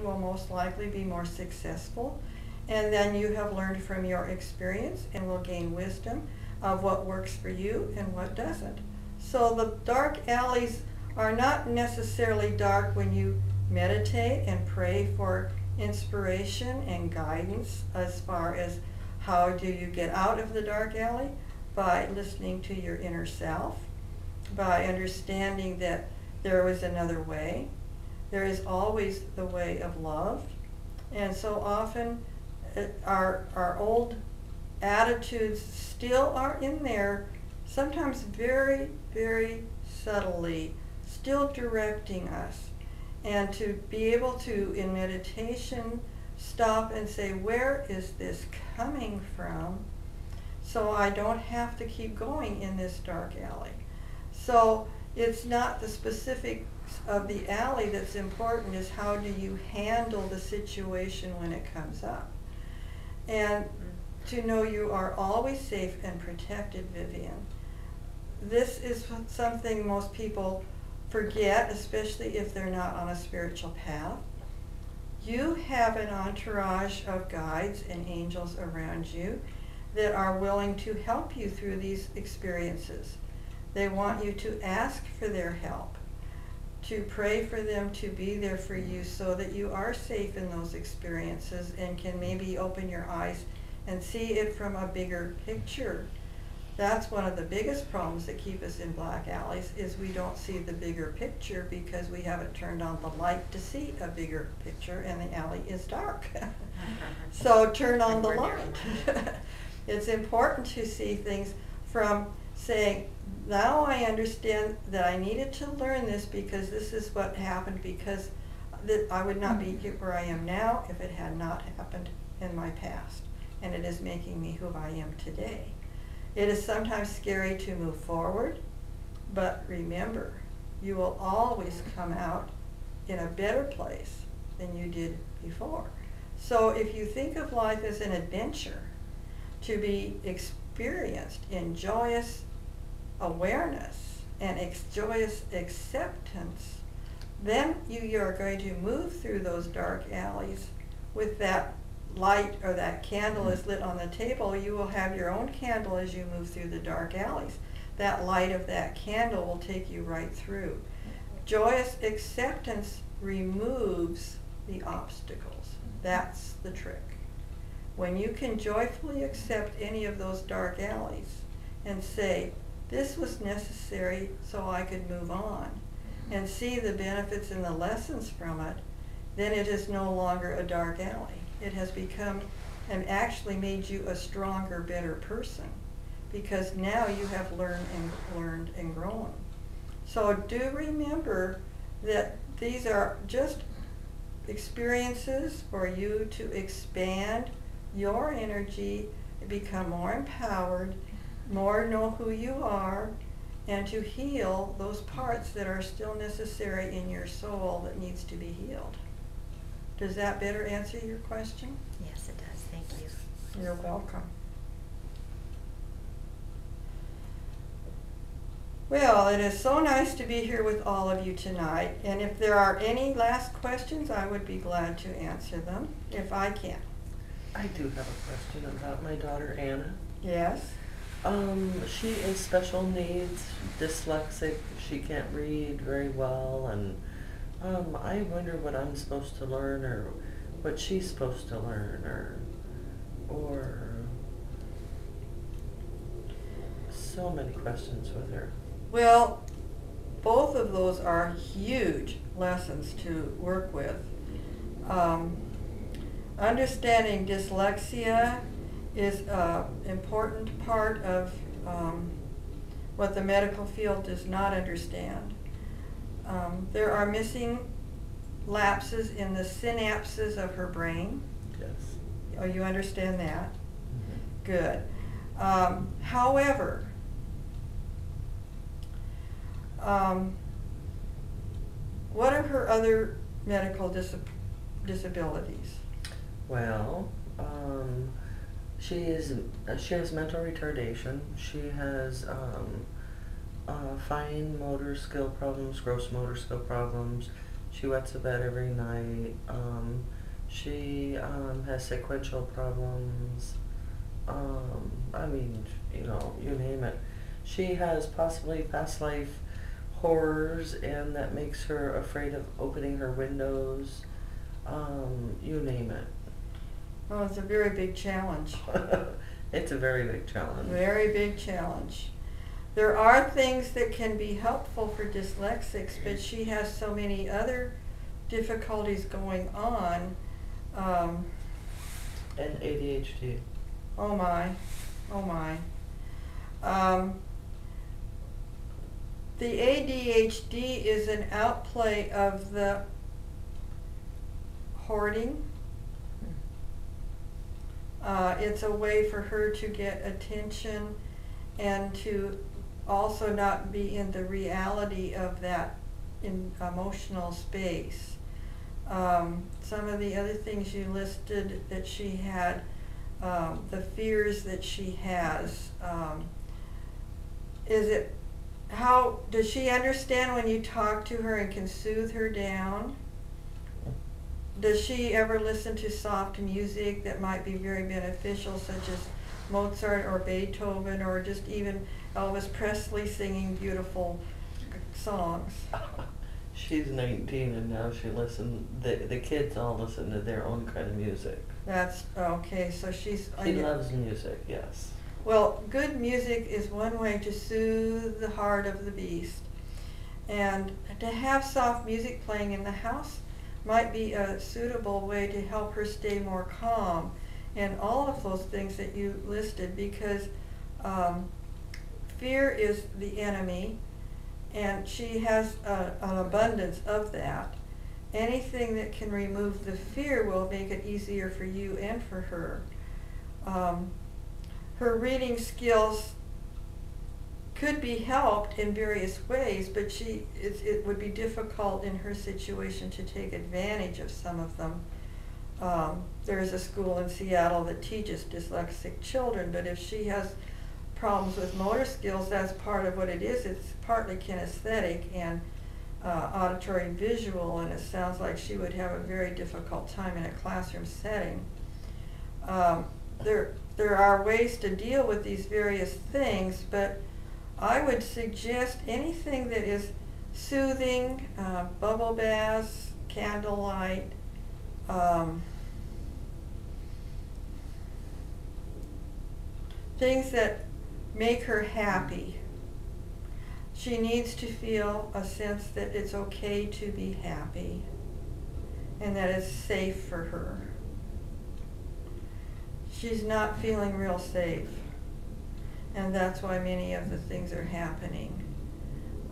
will most likely be more successful. And then you have learned from your experience and will gain wisdom of what works for you and what doesn't. So the dark alleys are not necessarily dark when you meditate and pray for inspiration and guidance as far as how do you get out of the dark alley, by listening to your inner self, by understanding that there was another way. There is always the way of love. And so often our old attitudes still are in there, sometimes very, very subtly, still directing us. And to be able to, in meditation, stop and say, where is this coming from? So I don't have to keep going in this dark alley. So it's not the specifics of the alley that's important, is how do you handle the situation when it comes up. And to know you are always safe and protected, Vivian. This is something most people forget, especially if they're not on a spiritual path. You have an entourage of guides and angels around you that are willing to help you through these experiences. They want you to ask for their help, to pray for them to be there for you so that you are safe in those experiences and can maybe open your eyes and see it from a bigger picture. That's one of the biggest problems that keep us in black alleys, is we don't see the bigger picture because we haven't turned on the light to see a bigger picture, and the alley is dark. So turn on the light. It's important to see things from saying, now I understand that I needed to learn this because this is what happened, because I would not be where I am now if it had not happened in my past. And it is making me who I am today. It is sometimes scary to move forward, but remember, you will always come out in a better place than you did before. So if you think of life as an adventure to be experienced in joyous awareness and joyous acceptance, then you are going to move through those dark alleys with that light, or that candle is lit on the table. You will have your own candle as you move through the dark alleys. That light of that candle will take you right through. Joyous acceptance removes the obstacles. That's the trick. When you can joyfully accept any of those dark alleys and say, this was necessary so I could move on, and see the benefits and the lessons from it, then it is no longer a dark alley. It has become and actually made you a stronger, better person, because now you have learned and grown. So do remember that these are just experiences for you to expand your energy, become more empowered, more know who you are, and to heal those parts that are still necessary in your soul that needs to be healed. Does that better answer your question? Yes, it does. Thank you. You're welcome. Well, it is so nice to be here with all of you tonight. And if there are any last questions, I would be glad to answer them, if I can. I do have a question about my daughter, Anna. Yes? She is special needs, dyslexic. She can't read very well, and I wonder what I'm supposed to learn, or what she's supposed to learn, or so many questions with her. Well, both of those are huge lessons to work with. Understanding dyslexia is an important part of what the medical field does not understand. There are missing lapses in the synapses of her brain. Yes. Oh, you understand that? Mm-hmm. Good. However, what are her other medical disabilities? Well, she has mental retardation. She has fine motor skill problems, gross motor skill problems. She wets the bed every night. She has sequential problems. I mean, you know, you name it. She has possibly past life horrors, and that makes her afraid of opening her windows. You name it. Well, it's a very big challenge. It's a very big challenge. Very big challenge. There are things that can be helpful for dyslexics, but she has so many other difficulties going on. And ADHD. Oh my, oh my. The ADHD is an outplay of the hoarding. It's a way for her to get attention and to also not be in the reality of that emotional space. Some of the other things you listed that she had, the fears that she has, how does she understand when you talk to her and can soothe her down? Does she ever listen to soft music that might be very beneficial, such as Mozart or Beethoven, or just even Elvis Presley singing beautiful songs? She's 19 and now she the kids all listen to their own kind of music. That's okay, so She loves music, yes. Well, good music is one way to soothe the heart of the beast. And to have soft music playing in the house might be a suitable way to help her stay more calm, and all of those things that you listed, because fear is the enemy, and she has an abundance of that. Anything that can remove the fear will make it easier for you and for her. Her reading skills could be helped in various ways, but it would be difficult in her situation to take advantage of some of them. There is a school in Seattle that teaches dyslexic children, but if she has problems with motor skills, that's part of what it is. It's partly kinesthetic and auditory visual, and it sounds like she would have a very difficult time in a classroom setting. There are ways to deal with these various things, but I would suggest anything that is soothing, bubble baths, candlelight, things that make her happy. She needs to feel a sense that it's okay to be happy and that it's safe for her. She's not feeling real safe, and that's why many of the things are happening.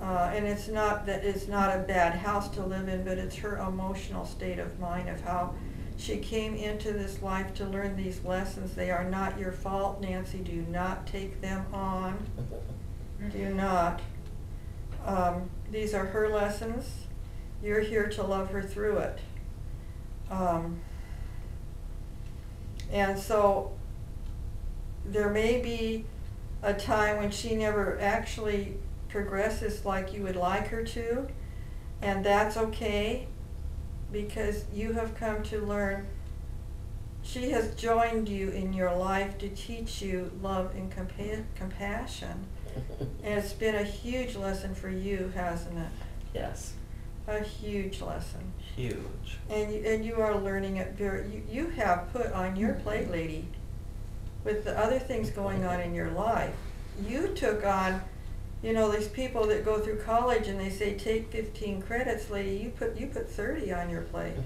And it's not that it's not a bad house to live in, but it's her emotional state of mind of how she came into this life to learn these lessons. They are not your fault, Nancy. Do not take them on. Do not. These are her lessons. You're here to love her through it. And so there may be a time when she never actually progresses like you would like her to, and that's okay, because you have come to learn. She has joined you in your life to teach you love and compassion. And it's been a huge lesson for you, hasn't it? Yes. A huge lesson. Huge. And you are learning it you have put on your plate, lady, with the other things going on in your life. You took on, these people that go through college and they say take 15 credits, lady, you put 30 on your plate.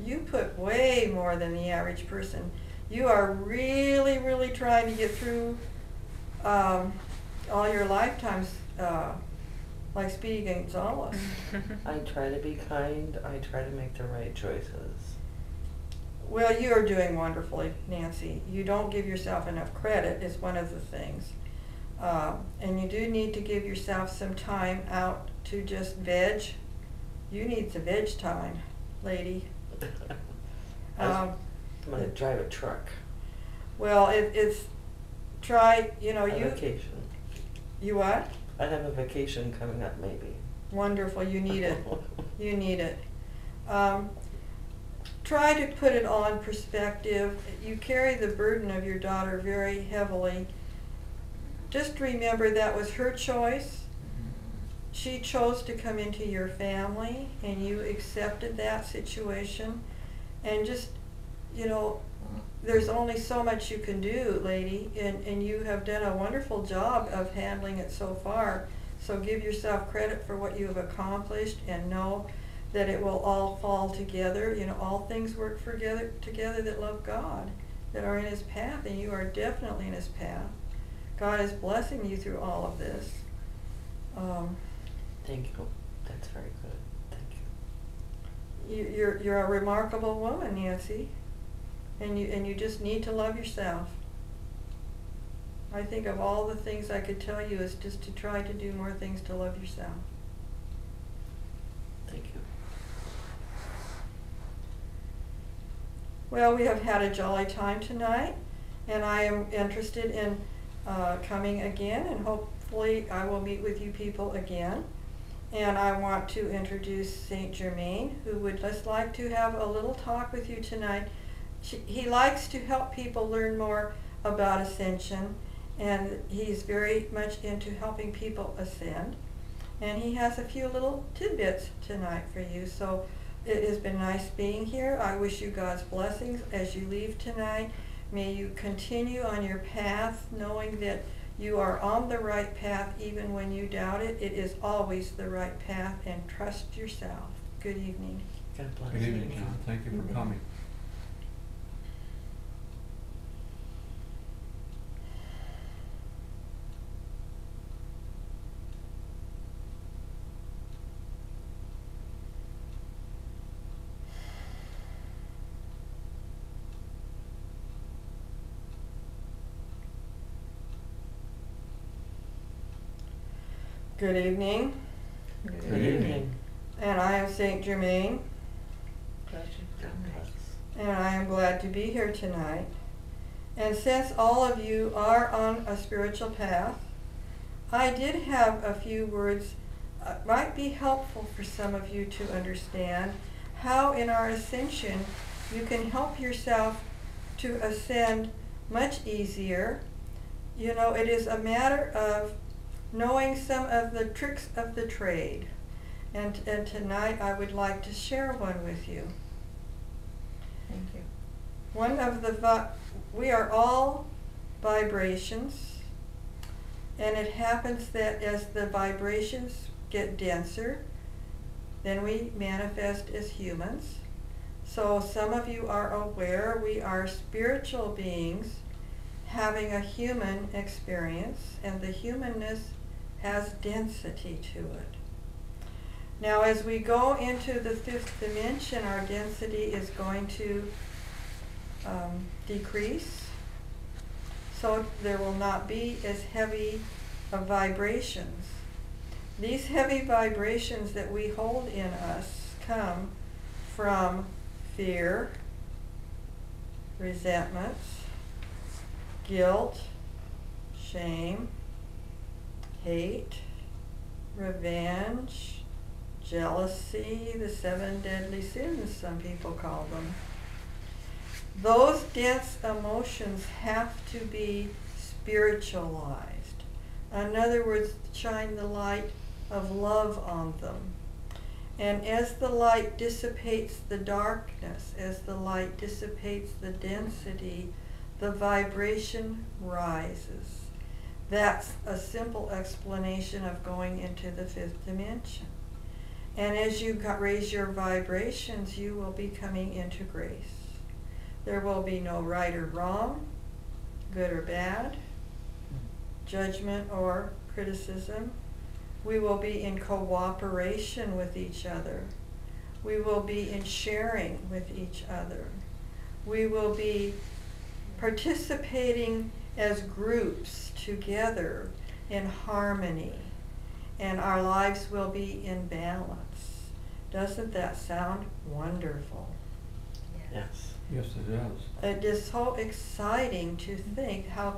You put way more than the average person. You are really, really trying to get through all your lifetimes, like Speedy Gonzales. I try to be kind. I try to make the right choices. Well, you are doing wonderfully, Nancy. You don't give yourself enough credit is one of the things. And you do need to give yourself some time out to just veg. You need some veg time, lady. I'm going to drive a truck. Well, try, Vacation. You what? I have a vacation coming up, maybe. Wonderful. You need it. You need it. try to put it all in perspective. You carry the burden of your daughter very heavily. Just remember that was her choice. She chose to come into your family, and you accepted that situation. And just, you know, there's only so much you can do, lady, and you have done a wonderful job of handling it so far. So give yourself credit for what you have accomplished, and know that it will all fall together. You know, all things work together that love God, that are in His path, and you are definitely in His path. God is blessing you through all of this. Thank you. That's very good. Thank you. You're a remarkable woman, Nancy, and you just need to love yourself. I think of all the things I could tell you is just to try to do more things to love yourself. Thank you. Well, we have had a jolly time tonight, and I am interested in coming again, and hopefully I will meet with you people again. And I want to introduce Saint Germain, who would just like to have a little talk with you tonight. He likes to help people learn more about ascension, and he's very much into helping people ascend. And he has a few little tidbits tonight for you. So it has been nice being here. I wish you God's blessings as you leave tonight. May you continue on your path, knowing that you are on the right path even when you doubt it. It is always the right path, and trust yourself. Good evening. God bless Good you. evening, John. Thank you for coming. Good evening. Good evening. And I am Saint Germain, God bless. and I am glad to be here tonight. And since all of you are on a spiritual path, I did have a few words might be helpful for some of you to understand how in our ascension you can help yourself to ascend much easier. You know, it is a matter of knowing some of the tricks of the trade. And tonight I would like to share one with you. Thank you. One of the, we are all vibrations, and it happens that as the vibrations get denser, then we manifest as humans. So some of you are aware we are spiritual beings having a human experience, and the humanness has density to it. Now as we go into the fifth dimension, our density is going to decrease, so there will not be as heavy of vibrations. These heavy vibrations that we hold in us come from fear, resentments, guilt, shame, hate, revenge, jealousy, the 7 deadly sins, some people call them. Those dense emotions have to be spiritualized. In other words, shine the light of love on them. And as the light dissipates the darkness, as the light dissipates the density, the vibration rises. That's a simple explanation of going into the fifth dimension. And as you raise your vibrations, you will be coming into grace. There will be no right or wrong, good or bad, judgment or criticism. We will be in cooperation with each other. We will be in sharing with each other. We will be participating as groups together in harmony, and our lives will be in balance. Doesn't that sound wonderful? Yes. Yes, it does. It is so exciting to think how